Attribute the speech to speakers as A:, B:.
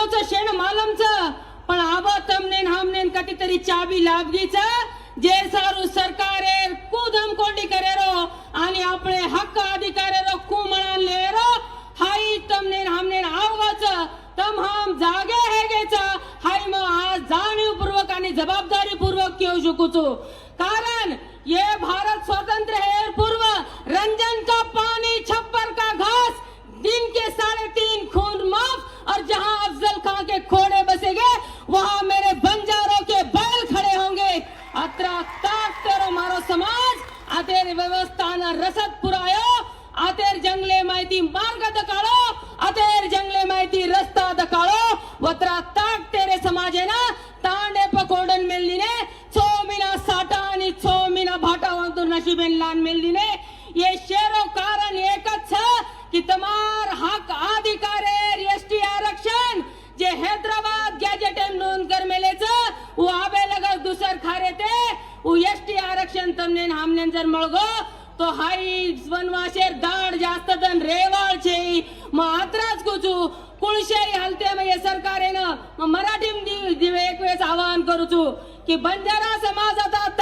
A: मालोचं शेण मालमचं पण आबा तमनेन हमनेन कधीतरी चाबी लाभगीचं जे सारू सरकारे कुदम कोंडी करेरो आणि आपले हक्क अधिकारेरो कुमळा लेरो हाई तमनेन हमनेन आवगाच तम हम जागे हेगेच हाई मग आज जाणीवपूर्वक आणि जबाबदारीपूर्वक केऊ शकूचो कारण ये भारत स्वतंत्र है पूर्व रंजन का पानी छप्पर का घास दिन के 3.5 खून माफ और जहां अफजल खां के खोड़े बसेंगे वहां मेरे बंजारों के बैल खड़े होंगे अत्रा ताक तेरो मारो समाज आतेर व्यवस्थाना रसद पुरायो आतेर जंगले माहिती मार्ग दकाळो आतेर जंगले माहिती रस्ता दकाळो वत्रा ताक तेरे समाजे ना तांडे पकोडन मेललीने 6 महिना साठा आणि 6 महिना भाटा वांतूर नशीबेन लान मेललीने ये शेरो कारण एकच छ कि तमार हक अधिकारेर एसटी आरक्षण जे हैदराबाद गैजेट एम नोंद कर मेलेच वो आबे लगा दुसर खारे ते वो एसटी आरक्षण तमने हमने जर मळगो तो हाई वनवासेर दाड जास्त तन रेवाळ छे मात्राच कुचू कुळशाही हलते में ये सरकारेन मराठी दिवे एक वेळेस आवाहन करूचू की बंजारा समाज आता